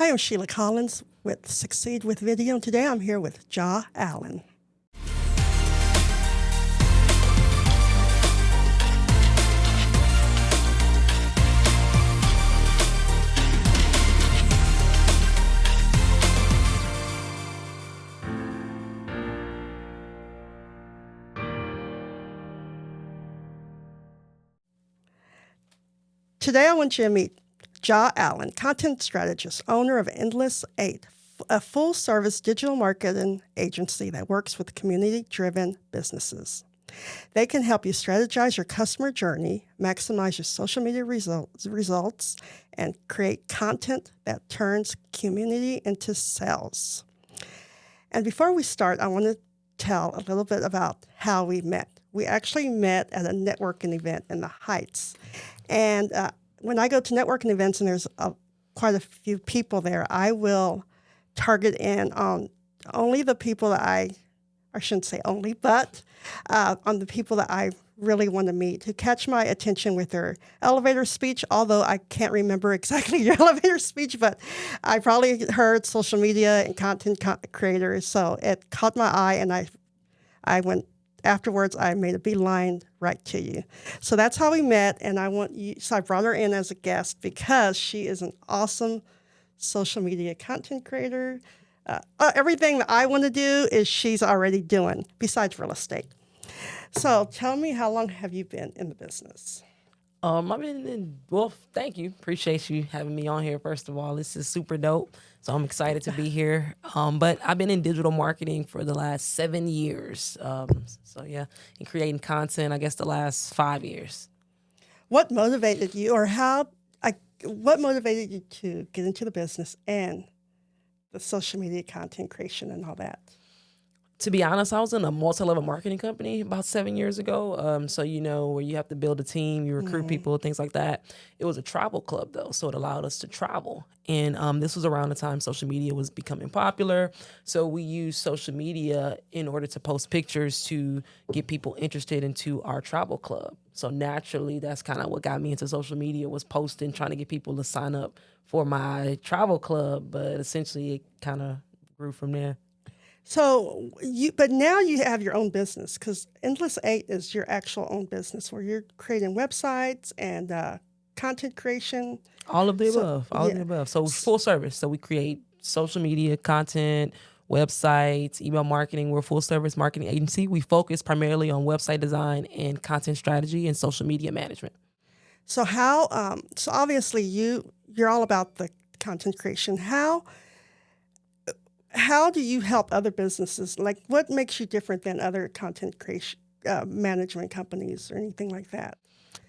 Hi, I'm Sheila Collins with Succeed with Video, and today I'm here with Jha Allen. Today I want you to meet Jha Allen, content strategist, owner of Endless 8, a full-service digital marketing agency that works with community-driven businesses. They can help you strategize your customer journey, maximize your social media results, and create content that turns community into sales. And before we start, I want to tell a little bit about how we met. We actually met at a networking event in the Heights. And when I go to networking events and there's quite a few people there, I will target in on only the people that I shouldn't say only, but on the people that I really want to meet, who catch my attention with their elevator speech, although I can't remember exactly your elevator speech, but I probably heard social media and content creators, so it caught my eye, and I went, afterwards, I made a beeline right to you. So that's how we met, and so I brought her in as a guest because she is an awesome social media content creator. Everything that I want to do is she's already doing, besides real estate. So tell me, how long have you been in the business? Thank you. Appreciate you having me on here, first of all. This is super dope. So I'm excited to be here. But I've been in digital marketing for the last 7 years. And creating content, I guess, the last 5 years. What motivated you, what motivated you to get into the business and the social media content creation and all that? To be honest, I was in a multi-level marketing company about 7 years ago. Where you have to build a team, you recruit people, things like that. It was a travel club, though, so it allowed us to travel. And this was around the time social media was becoming popular. So we used social media in order to post pictures to get people interested into our travel club. So naturally, that's kind of what got me into social media, was posting, trying to get people to sign up for my travel club. But essentially, it kind of grew from there. So but now you have your own business, because Endless 8 is your actual own business where you're creating websites and content creation. All of the above. So full service. So we create social media content, websites, email marketing. We're a full service marketing agency. We focus primarily on website design and content strategy and social media management. So so obviously you're all about the content creation. How do you help other businesses? Like, what makes you different than other content creation management companies or anything like that?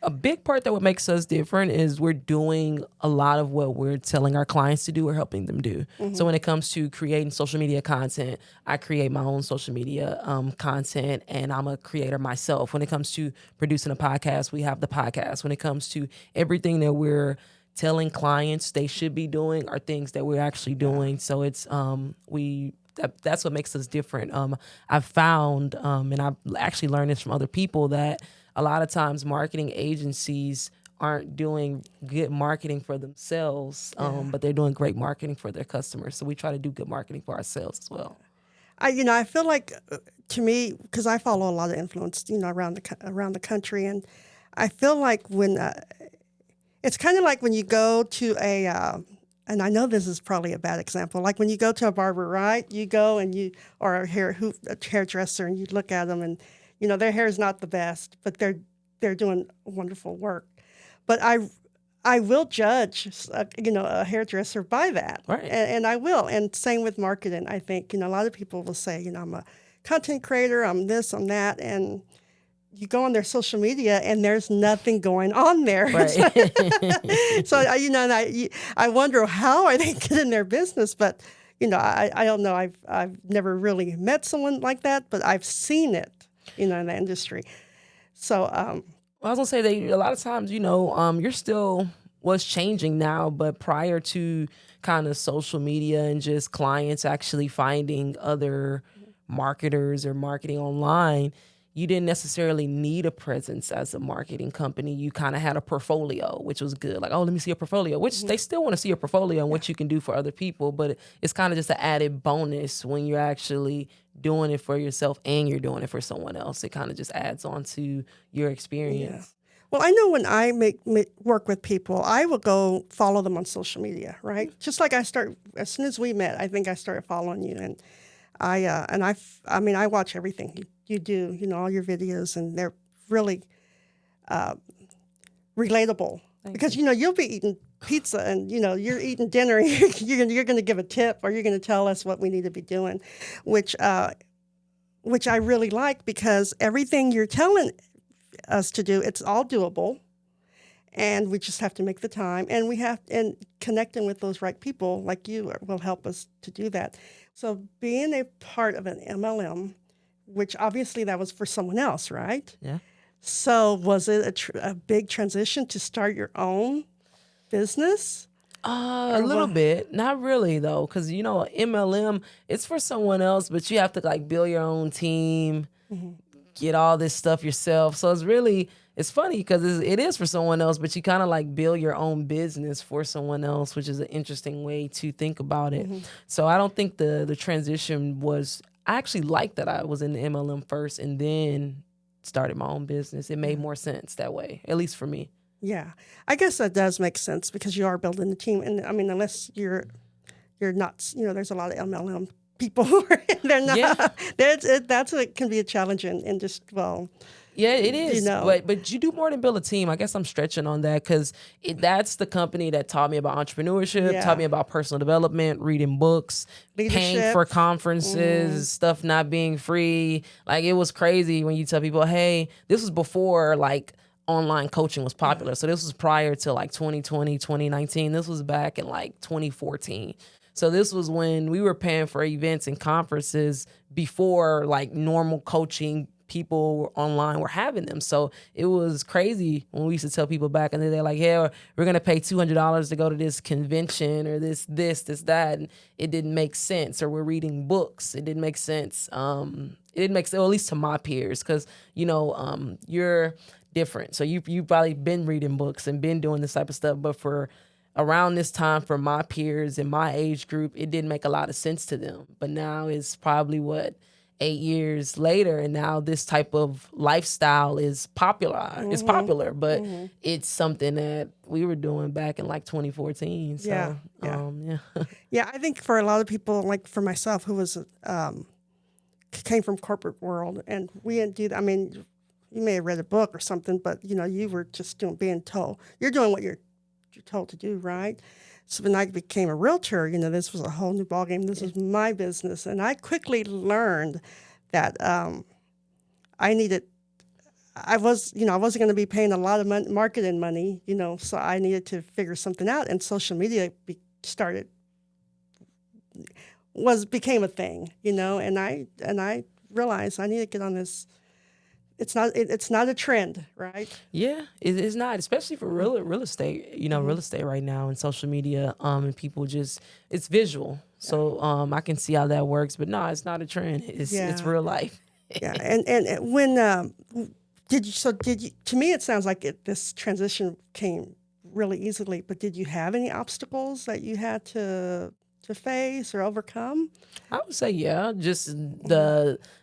A big part that what makes us different is we're doing a lot of what we're telling our clients to do or helping them do. Mm-hmm. So when it comes to creating social media content, I create my own social media content, and I'm a creator myself. When it comes to producing a podcast, we have the podcast. When it comes to everything that we're telling clients they should be doing are things that we're actually doing. So it's that's what makes us different. I've found, and I've actually learned this from other people, that a lot of times marketing agencies aren't doing good marketing for themselves, but they're doing great marketing for their customers. So we try to do good marketing for ourselves as well. I feel like, to me, because I follow a lot of influence, around the country, and I feel like when it's kind of like when you go to and I know this is probably a bad example, like when you go to a barber, right? You go or a hairdresser, and you look at them, and their hair is not the best, but they're doing wonderful work. But I will judge, a hairdresser by that, right? And I will. And same with marketing. I think a lot of people will say, I'm a content creator, I'm this, I'm that, and you go on their social media and there's nothing going on there. Right. So, I wonder, how are they getting their business? But, I don't know. I've never really met someone like that, but I've seen it, in the industry. So, I was gonna say a lot of times, you're still what's changing now, but prior to kind of social media and just clients actually finding other marketers or marketing online, you didn't necessarily need a presence as a marketing company. You kind of had a portfolio, which was good. Like, oh, let me see a portfolio, which they still want to see a portfolio and what you can do for other people. But it's kind of just an added bonus when you're actually doing it for yourself and you're doing it for someone else. It kind of just adds on to your experience. Well, I know when I work with people, I will go follow them on social media, right? Just like as soon as we met, I think I started following you, and I mean, I watch everything you do, all your videos, and they're really relatable. Because you'll be eating pizza, and you're eating dinner, and you're going to give a tip, or you're going to tell us what we need to be doing, which I really like, because everything you're telling us to do, it's all doable, and we just have to make the time, and connecting with those right people like you will help us to do that. So being a part of an MLM, which obviously that was for someone else, right? Yeah. So was it a big transition to start your own business? A little bit, not really though, because MLM, it's for someone else, but you have to like build your own team, get all this stuff yourself. So it's funny because it is for someone else, but you kind of like build your own business for someone else, which is an interesting way to think about it. So I don't think the transition was. I actually like that I was in the MLM first and then started my own business. It made more sense that way, at least for me. Yeah, I guess that does make sense, because you are building a team, and I mean, unless you're not, there's a lot of MLM people who are, they're not. Yeah. That's what can be a challenge, and just Yeah, it is. But you do more than build a team. I guess I'm stretching on that, because that's the company that taught me about entrepreneurship, taught me about personal development, reading books, paying for conferences, stuff not being free. Like, it was crazy when you tell people, hey, this was before like online coaching was popular. So this was prior to like 2020, 2019. This was back in like 2014. So this was when we were paying for events and conferences before like normal coaching people online were having them. So it was crazy when we used to tell people back in the day, like, yeah, we're going to pay $200 to go to this convention or this, that. And it didn't make sense. Or we're reading books. It didn't make sense. It didn't make sense, at least to my peers, because, you're different. So you've probably been reading books and been doing this type of stuff. But for around this time, for my peers in my age group, it didn't make a lot of sense to them. But now it's probably 8 years later, and now this type of lifestyle is popular. It's popular, but it's something that we were doing back in like 2014. So, yeah. I think for a lot of people, like for myself, who was came from corporate world, and we didn't do that. I mean, you may have read a book or something, but you were just being told. You're doing what you're told to do, right? So when I became a realtor, this was a whole new ballgame. This was my business, and I quickly learned that I wasn't going to be paying a lot of marketing money, so I needed to figure something out. And social media became a thing, and I realized I need to get on this. It's not a trend, right? Yeah, it's not, especially for real estate. Real estate right now and social media, and people it's visual. So I can see how that works, but no, it's not a trend. It's real life. Yeah, and when did you? To me, it sounds like this transition came really easily. But did you have any obstacles that you had to face or overcome? I would say, yeah, just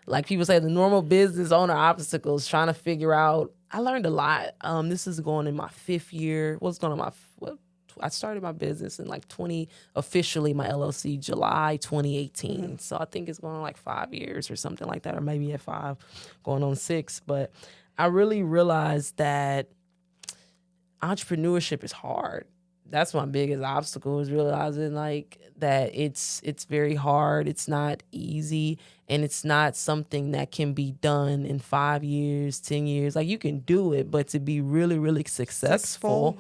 like people say, the normal business owner obstacles, trying to figure out. I learned a lot. This is going in my 5th year. I started my business in officially my LLC, July 2018. So I think it's going on like 5 years or something like that, or maybe at 5, going on 6. But I really realized that entrepreneurship is hard. That's my biggest obstacle, is realizing that it's very hard. It's not easy, and it's not something that can be done in 5 years, 10 years. Like, you can do it, but to be really, really successful,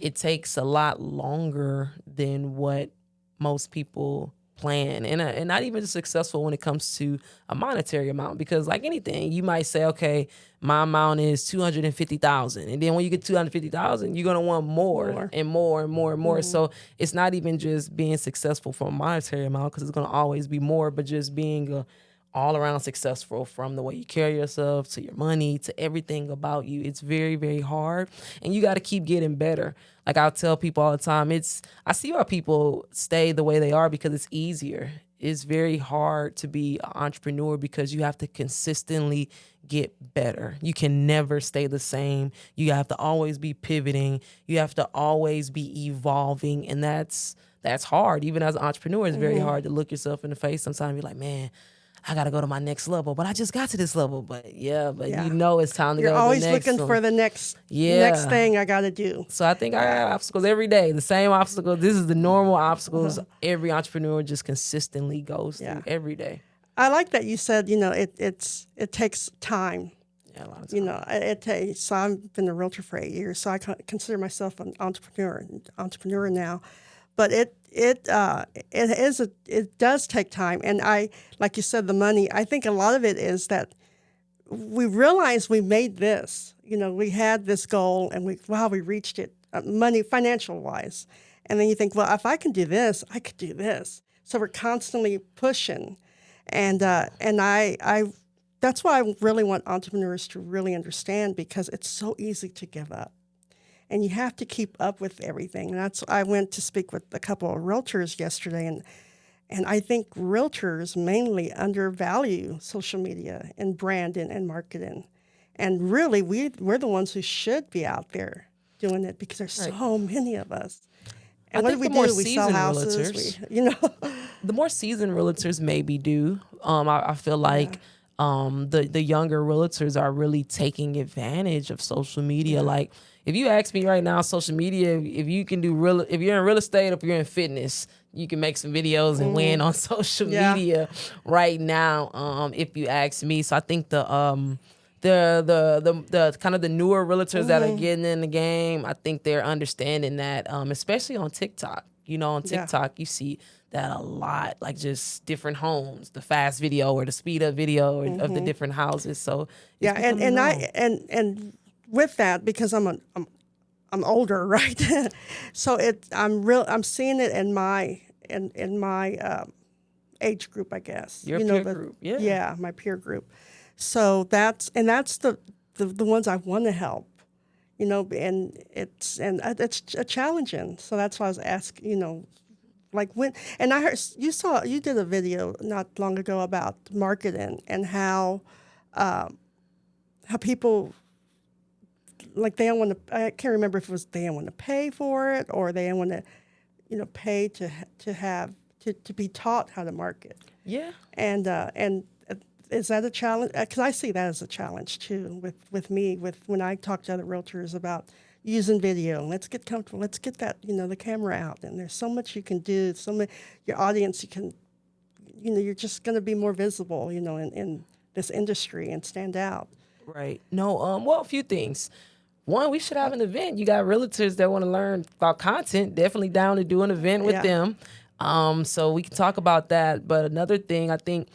it takes a lot longer than what most people plan, and not even successful when it comes to a monetary amount, because like anything, you might say, okay, my amount is $250,000, and then when you get $250,000, you're gonna want more and more and more and more. So it's not even just being successful for a monetary amount, because it's gonna always be more, but just being all around successful, from the way you carry yourself to your money to everything about you. It's very, very hard, and you got to keep getting better. Like I'll tell people all the time, I see why people stay the way they are because it's easier. It's very hard to be an entrepreneur because you have to consistently get better. You can never stay the same. You have to always be pivoting. You have to always be evolving, and that's hard. Even as an entrepreneur, it's very hard to look yourself in the face. Sometimes you're like, man, I got to go to my next level, but I just got to this level. But you know it's time to You're go to the always next looking one. for the next thing I got to do. So I think I got obstacles every day. The same obstacles. This is the normal obstacles every entrepreneur just consistently goes through every day. I like that you said, it takes time. Yeah, a lot of time. It takes. So I've been a realtor for 8 years, so I consider myself an entrepreneur now. But it does take time, and like you said, the money. I think a lot of it is that we realize we made this. We had this goal, and we reached it, money financial wise, and then you think, well, if I can do this, I could do this. So we're constantly pushing, and I that's why I really want entrepreneurs to really understand, because it's so easy to give up. And you have to keep up with everything. And I went to speak with a couple of realtors yesterday, and I think realtors mainly undervalue social media and branding and marketing. And really, we're the ones who should be out there doing it, because there's so many of us. And what do we do? We sell houses. The more seasoned realtors maybe do. I feel like the younger realtors are really taking advantage of social media. Like, if you ask me right now, social media, if you can do if you're in real estate, if you're in fitness, you can make some videos and win on social media right now. If you ask me, so I think the kind of the newer realtors that are getting in the game, I think they're understanding that, especially on TikTok. On TikTok, you see that a lot, like just different homes, the fast video or the speed up video of the different houses. So and with that, because I'm older, right? So I'm seeing it in my age group, I guess. Your peer group, yeah, my peer group. So that's the ones I want to help. And it's challenging. So that's why I was asking, like when, and I heard you did a video not long ago about marketing and how people, like, they don't want to. I can't remember if it was they don't want to pay for it, or they don't want to, pay to be taught how to market. Yeah. And is that a challenge? Because I see that as a challenge too with me, when I talk to other realtors about using video. Let's get comfortable. Let's get that, the camera out. And there's so much you can do. Your audience, you can, you're just going to be more visible, in this industry and stand out. Right. No. Well, a few things. One, we should have an event. You got realtors that want to learn about content. Definitely down to do an event with them. So we can talk about that. But another thing, I think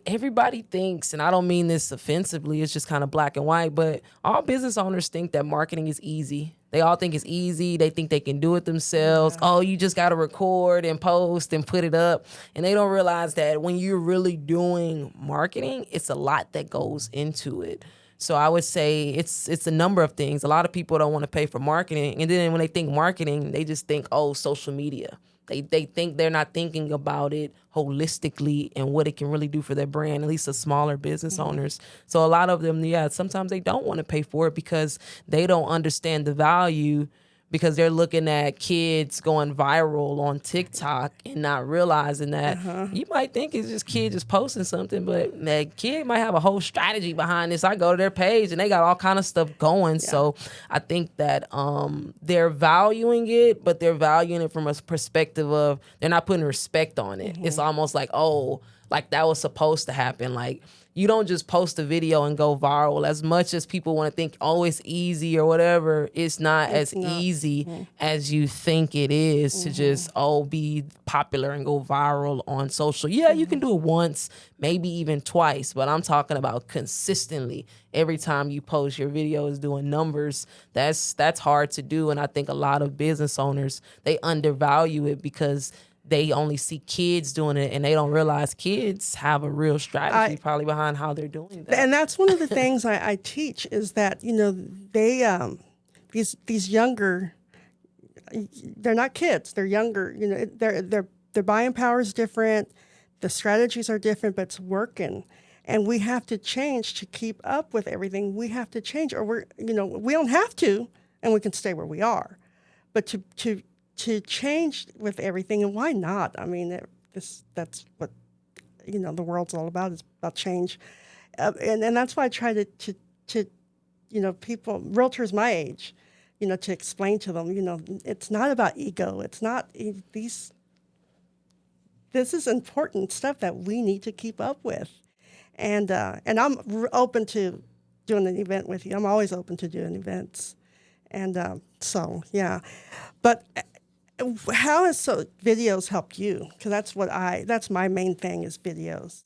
everybody thinks, and I don't mean this offensively, it's just kind of black and white, but all business owners think that marketing is easy. They all think it's easy. They think they can do it themselves. Yeah. Oh, you just got to record and post and put it up. And they don't realize that when you're really doing marketing, it's a lot that goes into it. So I would say it's a number of things. A lot of people don't want to pay for marketing. And then when they think marketing, they just think, oh, social media. They think they're not thinking about it holistically and what it can really do for their brand, at least the smaller business owners. So a lot of them, sometimes they don't want to pay for it because they don't understand the value, because they're looking at kids going viral on TikTok and not realizing that you might think it's just kids just posting something, but that kid might have a whole strategy behind this. I go to their page and they got all kind of stuff going. Yeah. So I think that they're valuing it, but they're valuing it from a perspective of they're not putting respect on it. It's almost like, oh, like that was supposed to happen. Like, you don't just post a video and go viral. As much as people want to think, oh, it's easy or whatever, it's not easy as you think it is to just, be popular and go viral on social. Yeah, you can do it once, maybe even twice, but I'm talking about consistently. Every time you post, your video is doing numbers. That's hard to do, and I think a lot of business owners, they undervalue it because they only see kids doing it, and they don't realize kids have a real strategy probably behind how they're doing that. And that's one of the things I teach is that, they, these younger, they're not kids, they're younger, their buying power is different. The strategies are different, but it's working. And we have to change to keep up with everything. We have to change, or we don't have to, and we can stay where we are. But to change with everything, and why not? I mean, that's what the world's all about. It's about change, and that's why I try to people, realtors my age, to explain to them, it's not about ego. It's not these. This is important stuff that we need to keep up with, and I'm open to doing an event with you. I'm always open to doing events, and so yeah, but. How has videos helped you? Because that's my main thing is videos.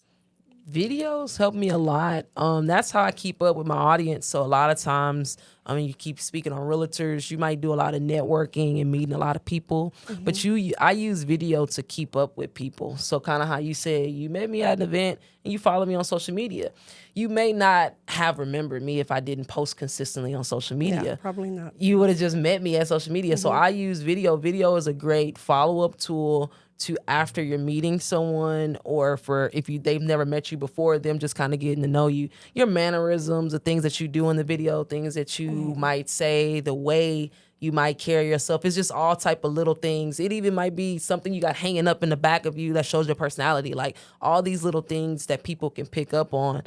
Videos help me a lot. That's how I keep up with my audience. So a lot of times, you keep speaking on realtors. You might do a lot of networking and meeting a lot of people, but I use video to keep up with people. So kind of how you said, you met me at an event and you follow me on social media. You may not have remembered me if I didn't post consistently on social media. Yeah, probably not. You would have just met me at social media. So I use video. Video is a great follow-up tool to after you're meeting someone, or for if they've never met you before, them just kind of getting to know you, your mannerisms, the things that you do in the video, things that you might say, the way you might carry yourself. It's just all type of little things. It even might be something you got hanging up in the back of you that shows your personality. Like all these little things that people can pick up on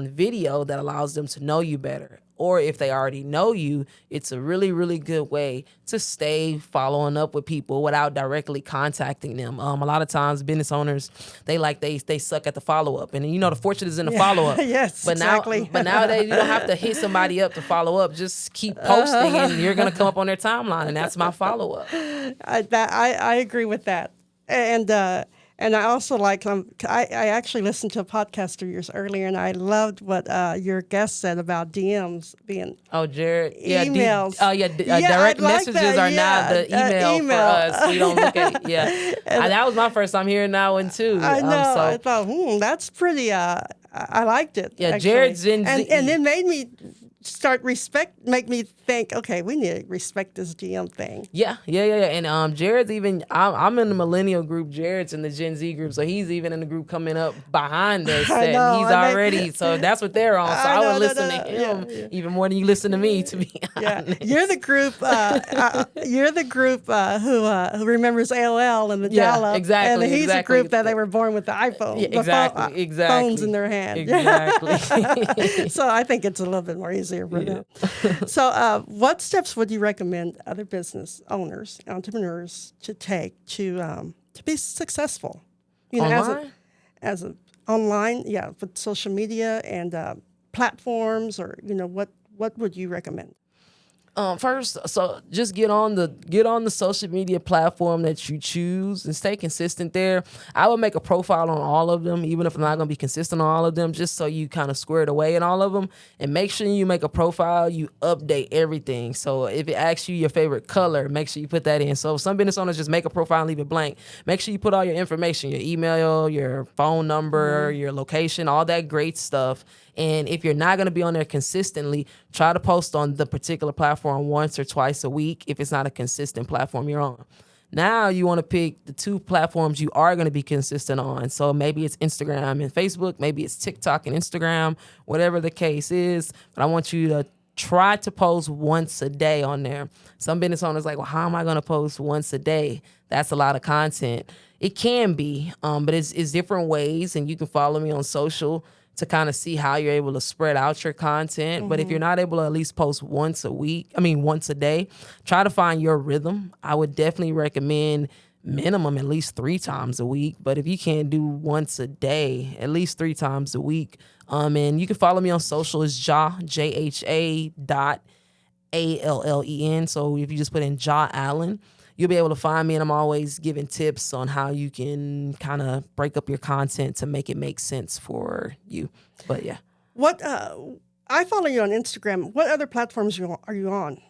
video that allows them to know you better. Or if they already know you, it's a really, really good way to stay following up with people without directly contacting them. A lot of times business owners, they suck at the follow-up. And the fortune is in the follow-up. Yes, but exactly. But nowadays you don't have to hit somebody up to follow up. Just keep posting and you're going to come up on their timeline. And that's my follow-up. I agree with that. And I also like, I actually listened to a podcast of yours earlier, and I loved what your guest said about DMs being Jared, emails. Direct messages are now the email for us. We don't look at it. Yeah, and that was my first time hearing that one too. I know. I thought, that's pretty. I liked it. Yeah, actually. Jared's Gen Z, and it made me make me think, okay, we need to respect this DM thing. Yeah. And Jared's even, I'm in the millennial group, Jared's in the Gen Z group, so he's even in the group coming up behind us. So that's what they're on. So I would listen to him even more than you listen to me, to be honest. You're the group who remembers AOL and the dial-up. Exactly. And he's a group that they were born with the iPhone. Yeah, exactly. Phones in their hand. Exactly. So I think it's a little bit more easier for them. So what steps would you recommend other business owners, entrepreneurs to take to be successful? Online? As a online, with social media and platforms, or what would you recommend? First, so just get on the social media platform that you choose and stay consistent there. I would make a profile on all of them, even if I'm not going to be consistent on all of them, just so you kind of square it away in all of them. And make sure you make a profile, you update everything. So if it asks you your favorite color, make sure you put that in. So some business owners just make a profile and leave it blank. Make sure you put all your information, your email, your phone number, your location, all that great stuff. And if you're not going to be on there consistently, try to post on the particular platform once or twice a week if it's not a consistent platform you're on. Now you want to pick the two platforms you are going to be consistent on. So maybe it's Instagram and Facebook, maybe it's TikTok and Instagram, whatever the case is. But I want you to try to post once a day on there. Some business owners are like, well, how am I going to post once a day? That's a lot of content. It can be, but it's different ways, and you can follow me on social to kind of see how you're able to spread out your content. Mm-hmm. But if you're not able to at least post once a day, try to find your rhythm. I would definitely recommend minimum at least 3 times a week. But if you can't do once a day, at least 3 times a week. And you can follow me on social. It's Jha, JHA.ALLEN. So if you just put in Jha Allen, you'll be able to find me, and I'm always giving tips on how you can kind of break up your content to make it make sense for you. But yeah. I follow you on Instagram. What other platforms are you on?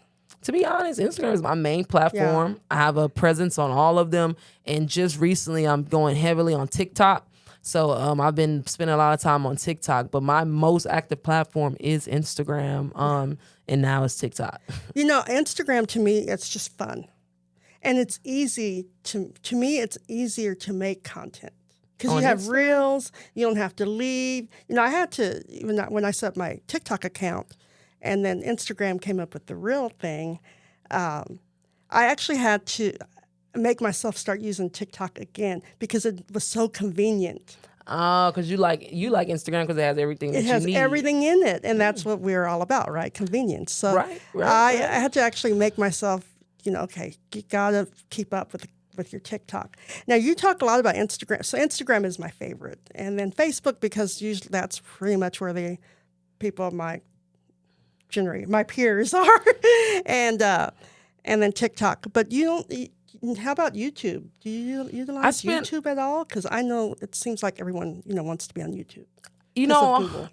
To be honest, Instagram is my main platform. Yeah. I have a presence on all of them. And just recently, I'm going heavily on TikTok. So I've been spending a lot of time on TikTok, but my most active platform is Instagram. And now it's TikTok. Instagram to me, it's just fun. And it's easy to me, it's easier to make content. Because you have reels, you don't have to leave. I had to, even when I set up my TikTok account, and then Instagram came up with the reel thing, I actually had to make myself start using TikTok again because it was so convenient. Oh, because you like Instagram because it has everything that you need. It has everything in it, and that's what we're all about, right? Convenience. So I had to actually make myself, okay, you got to keep up with your TikTok. Now, you talk a lot about Instagram. So Instagram is my favorite. And then Facebook, because usually that's pretty much where the people of my peers are. and then TikTok. But how about YouTube? Do you utilize YouTube at all? Because I know it seems like everyone, wants to be on YouTube.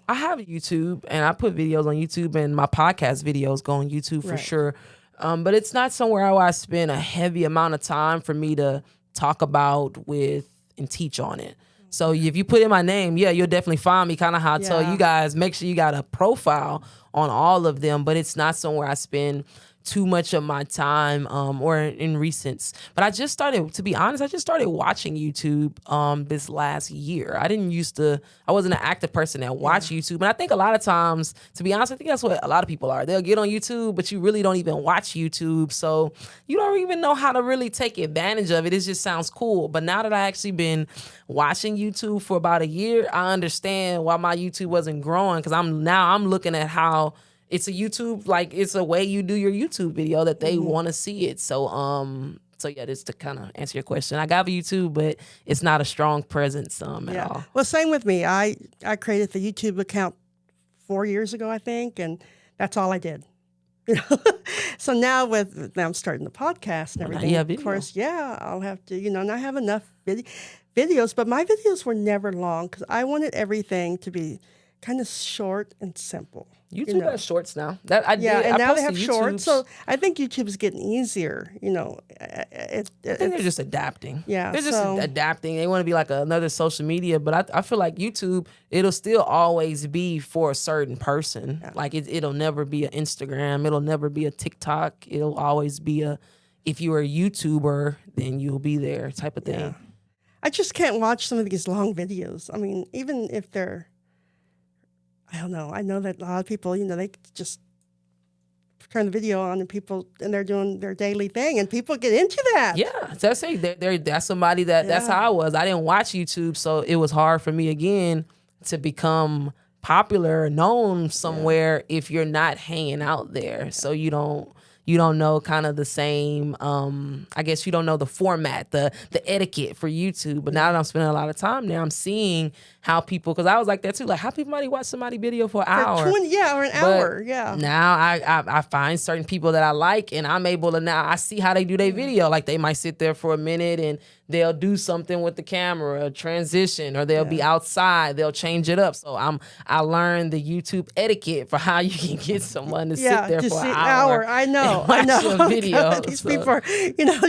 I have YouTube, and I put videos on YouTube, and my podcast videos go on YouTube for sure. But it's not somewhere where I spend a heavy amount of time for me to talk about and teach on it. So if you put in my name, you'll definitely find me. Kind of how I tell you guys, make sure you got a profile on all of them. But it's not somewhere I spend too much of my time or in recents. But to be honest, I just started watching YouTube this last year. I wasn't an active person that watched YouTube. And I think a lot of times, to be honest, I think that's what a lot of people are. They'll get on YouTube, but you really don't even watch YouTube. So you don't even know how to really take advantage of it. It just sounds cool. But now that I actually been watching YouTube for about a year, I understand why my YouTube wasn't growing, because I'm looking at how it's a YouTube, like it's a way you do your YouTube video that they want to see it. So just to kind of answer your question, I got a YouTube, but it's not a strong presence at all. Well, same with me. I created the YouTube account 4 years ago, I think, and that's all I did. So now I'm starting the podcast and everything. Of course, I'll have to, and I have enough videos, but my videos were never long because I wanted everything to be kind of short and simple. YouTube has shorts now. And now they have shorts. So I think YouTube is getting easier. I think they're just adapting. Yeah, they're just adapting. They want to be like another social media, but I feel like YouTube, it'll still always be for a certain person. Yeah. Like it'll never be an Instagram. It'll never be a TikTok. It'll always be if you're a YouTuber, then you'll be there type of thing. Yeah. I just can't watch some of these long videos. I mean, even if they're, I don't know. I know that a lot of people, they just turn the video on and they're doing their daily thing, and people get into that. Yeah, that's somebody that's how I was. I didn't watch YouTube, so it was hard for me again to become popular or known somewhere if you're not hanging out there. So you don't know kind of the same, I guess you don't know the format, the etiquette for YouTube. But now that I'm spending a lot of time there, I'm seeing how people, because I was like that too, like how people might watch somebody video for an hour. Or an hour, Now I find certain people that I like, and I'm able to I see how they do their video. Like they might sit there for a minute and they'll do something with the camera, a transition, or they'll be outside, they'll change it up. So I learned the YouTube etiquette for how you can get someone to sit there for an hour. I know. A video. These people are,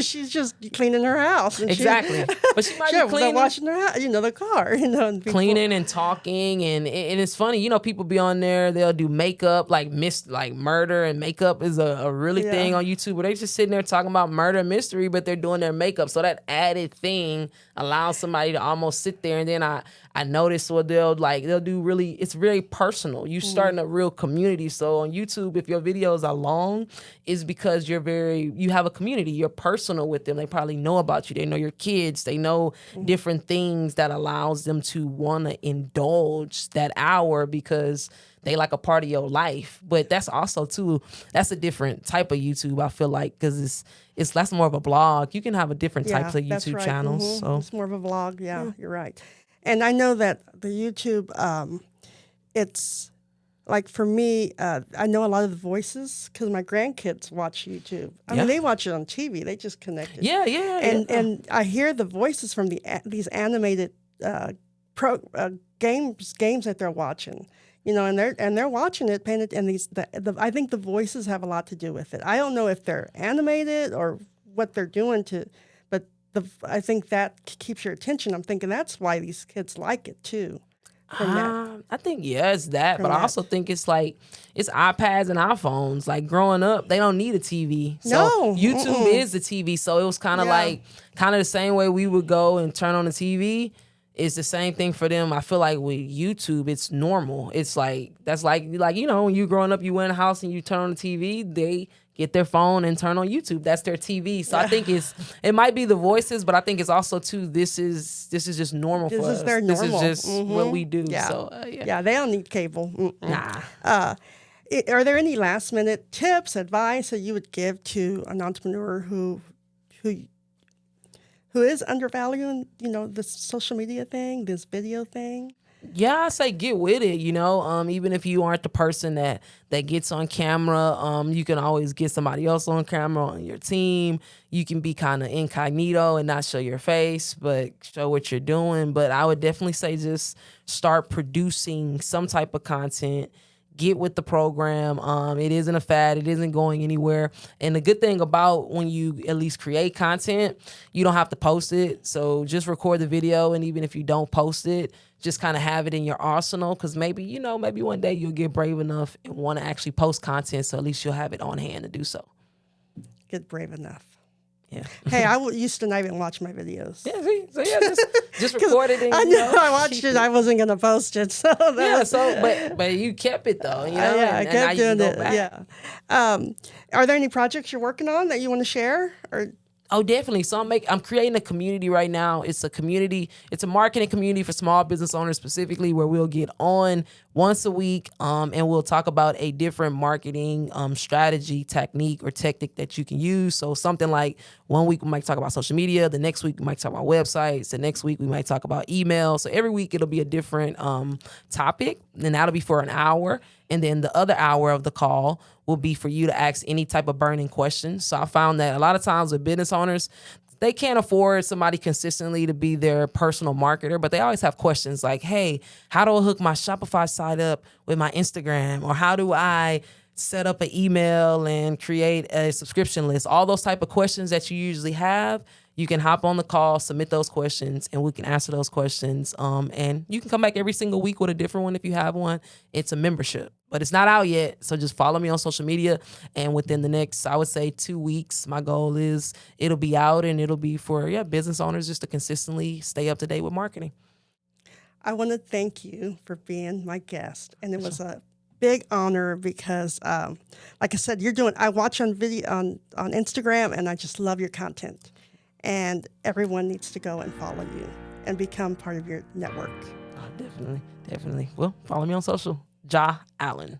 she's just cleaning her house. And exactly. But she might be cleaning. Washing her house, the car, and cleaning and talking, and it's funny, people be on there, they'll do makeup, like murder and makeup is a really thing on YouTube, where they just sitting there talking about murder and mystery, but they're doing their makeup. So that added thing allows somebody to almost sit there, and then I notice what they'll do really, it's very personal. You starting a real community. So on YouTube, if your videos are long, is because you have a community. You're personal with them. They probably know about you. They know your kids. They know different things that allows them to want to indulge that hour because they like a part of your life. But that's also too, that's a different type of YouTube, I feel like, because it's less more of a blog. You can have a different types of YouTube channels. So it's more of a vlog. Yeah, you're right. And I know that the YouTube, it's like for me, I know a lot of the voices because my grandkids watch YouTube. I mean, they watch it on TV. They just connect it. And I hear the voices from these animated games that they're watching. and they're watching it, paying it, and I think the voices have a lot to do with it. I don't know if they're animated or what they're doing but I think that keeps your attention. I'm thinking that's why these kids like it too. I think it's that, but I also think it's like it's iPads and iPhones. Like growing up, they don't need a TV. So No, YouTube is the TV. So it was kind of the same way we would go and turn on the TV. It's the same thing for them. I feel like with YouTube, it's normal. It's like that's like when you growing up, you went in a house and you turn on the TV. They get their phone and turn on YouTube. That's their TV. So I think it might be the voices, but I think it's also too. This is just normal for us. This is their normal. This is just what we do. Yeah. So they don't need cable. Nah. Are there any last minute tips, advice that you would give to an entrepreneur who is undervaluing, this social media thing, this video thing? Yeah, I say get with it, even if you aren't the person that gets on camera, you can always get somebody else on camera on your team. You can be kind of incognito and not show your face, but show what you're doing. But I would definitely say just start producing some type of content. Get with the program. It isn't a fad. It isn't going anywhere. And the good thing about when you at least create content, you don't have to post it. So just record the video. And even if you don't post it, just kind of have it in your arsenal. Because maybe one day you'll get brave enough and want to actually post content. So at least you'll have it on hand to do so. Get brave enough. Yeah. Hey, I used to not even watch my videos. Yeah, see? So yeah, just record it. And, I knew I watched it. I wasn't going to post it. So but you kept it though. I kept doing it. Yeah. Are there any projects you're working on that you want to share? Oh, definitely. So I'm creating a community right now. It's a marketing community for small business owners specifically, where we'll get on once a week and we'll talk about a different marketing strategy, technique, or tactic that you can use. So something like 1 week we might talk about social media, the next week we might talk about websites, the next week we might talk about email. So every week it'll be a different topic, and that'll be for an hour. And then the other hour of the call will be for you to ask any type of burning questions. So I found that a lot of times with business owners, they can't afford somebody consistently to be their personal marketer, but they always have questions like, hey, how do I hook my Shopify site up with my Instagram? Or how do I set up an email and create a subscription list? All those type of questions that you usually have, you can hop on the call, submit those questions, and we can answer those questions. And you can come back every single week with a different one if you have one. It's a membership, but it's not out yet. So just follow me on social media. And within the next, I would say 2 weeks, my goal is it'll be out, and it'll be for business owners just to consistently stay up to date with marketing. I want to thank you for being my guest. And it was a big honor because, like I said, I watch on video on Instagram, and I just love your content. And everyone needs to go and follow you and become part of your network. Oh, definitely. Well, follow me on social. Jha Allen.